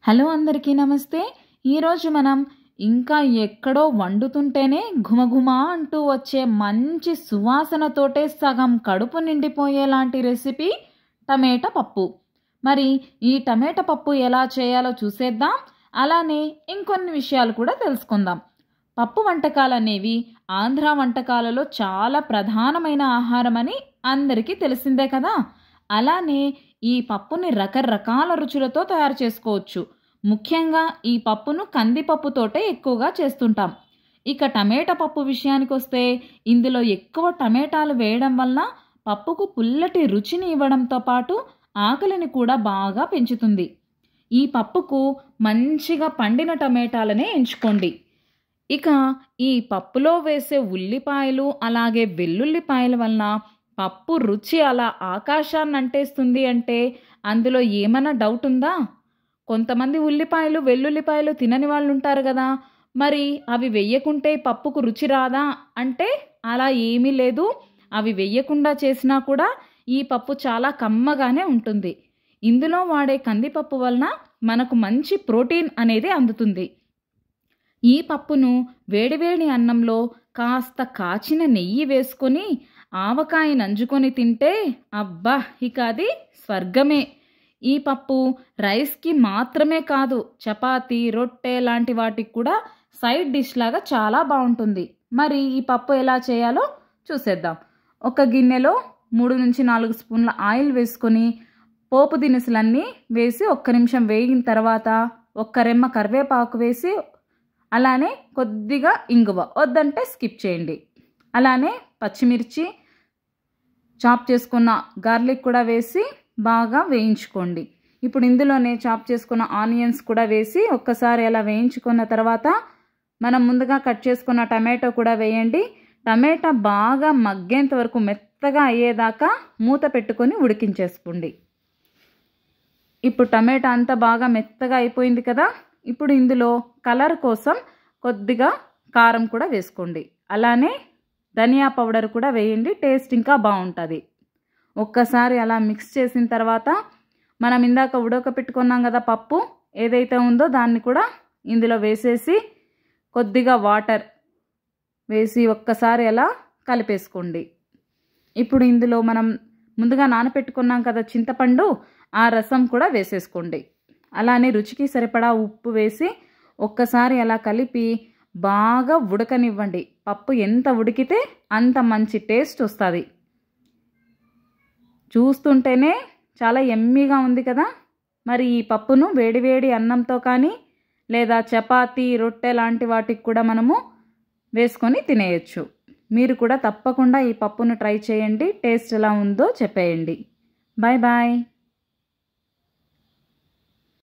Hello అందరికీ నమస్తే. ఈరోజు మనం ఇంకా ఎక్కడో వండుతుంటేనే ఘుమఘుమ అంటూ వచ్చే మంచి సువాసనతోటే సగం కడుపు నిండిపోయేలాంటి రెసిపీ టమేటా పప్పు. మరి ఈ టమేటా పప్పు ఎలా చేయాలో చూసేద్దాం. అలానే ఇంకొన్ని విషయాలు కూడా తెలుసుకుందాం. పప్పు వంటకాలనేవి ఆంధ్ర వంటకాలలో చాలా ప్రధానమైన ఆహారం అని అందరికీ తెలిసిందే కదా. అలానే ఈ పప్పుని రకరకాల రుచులతో తయారు చేసుకోవచ్చు. ముఖ్యంగా ఈ పప్పును కందిపప్పుతోటే ఎక్కువగా చేస్తుంటాం. ఇక టమేటా పప్పు విషయానికి వస్తే ఇందులో ఎక్కువ టమేటాలు వేయడం వలన పప్పుకు పుల్లటి రుచిని ఇవ్వడంతో పాటు ఆకలిని కూడా బాగా పెంచుతుంది. ఈ పప్పుకు మంచిగా పండిన టమేటాలనే ఎంచుకోండి. ఇక ఈ పప్పులో వేసే ఉల్లిపాయలు అలాగే వెల్లుల్లిపాయల వలన పప్పు రుచి అలా ఆకాశాన్ని అంటేస్తుంది అంటే అందులో ఏమైనా డౌట్ ఉందా? కొంతమంది ఉల్లిపాయలు వెల్లుల్లిపాయలు తినని వాళ్ళు ఉంటారు కదా. మరి అవి వెయ్యకుంటే పప్పుకు రుచి రాదా అంటే అలా ఏమీ లేదు. అవి వెయ్యకుండా చేసినా కూడా ఈ పప్పు చాలా కమ్మగానే ఉంటుంది. ఇందులో వాడే కందిపప్పు వలన మనకు మంచి ప్రోటీన్ అనేది అందుతుంది. ఈ పప్పును వేడివేడి అన్నంలో కాస్త కాచిన నెయ్యి వేసుకొని ఆవకాయ నంజుకొని తింటే అబ్బా ఇక అది స్వర్గమే. ఈ పప్పు రైస్కి మాత్రమే కాదు, చపాతీ రొట్టె లాంటి వాటికి కూడా సైడ్ డిష్ లాగా చాలా బాగుంటుంది. మరి ఈ పప్పు ఎలా చేయాలో చూసేద్దాం. ఒక గిన్నెలో 3 నుంచి 4 స్పూన్ల ఆయిల్ వేసుకొని పోపు దినుసులన్నీ వేసి 1 నిమిషం వేగిన తర్వాత 1 రెమ్మ కరివేపాకు వేసి అలానే కొద్దిగా ఇంగువ, వద్దంటే స్కిప్ చేయండి. అలానే పచ్చిమిర్చి చాప్ చేసుకున్న గార్లిక్ కూడా వేసి బాగా వేయించుకోండి. ఇప్పుడు ఇందులోనే చాప్ చేసుకున్న ఆనియన్స్ కూడా వేసి ఒక్కసారి అలా వేయించుకున్న తర్వాత మనం ముందుగా కట్ చేసుకున్న టమాటో కూడా వేయండి. టమాటా బాగా మగ్గేంత వరకు మెత్తగా అయ్యేదాకా మూత పెట్టుకొని ఉడికించేసుకోండి. ఇప్పుడు టమాటా అంతా బాగా మెత్తగా అయిపోయింది కదా. ఇప్పుడు ఇందులో కలర్ కోసం కొద్దిగా కారం కూడా వేసుకోండి. అలానే ధనియా పౌడర్ కూడా వేయండి, టేస్ట్ ఇంకా బాగుంటుంది. ఒక్కసారి అలా మిక్స్ చేసిన తర్వాత మనం ఇందాక ఉడకపెట్టుకున్నాం కదా పప్పు ఏదైతే ఉందో దాన్ని కూడా ఇందులో వేసేసి కొద్దిగా వాటర్ వేసి ఒక్కసారి అలా కలిపేసుకోండి. ఇప్పుడు ఇందులో మనం ముందుగా నానపెట్టుకున్నాం కదా చింతపండు, ఆ రసం కూడా వేసేసుకోండి. అలానే రుచికి సరిపడా ఉప్పు వేసి ఒక్కసారి అలా కలిపి బాగా ఉడకనివ్వండి. పప్పు ఎంత ఉడికితే అంత మంచి టేస్ట్ వస్తుంది. చూస్తుంటేనే చాలా యమ్మీగా ఉంది కదా. మరి ఈ పప్పును వేడివేడి అన్నంతో కానీ లేదా చపాతీ రొట్టె లాంటి వాటికి కూడా మనము వేసుకొని తినేయచ్చు. మీరు కూడా తప్పకుండా ఈ పప్పును ట్రై చేయండి. టేస్ట్ ఎలా ఉందో చెప్పేయండి. Bye bye.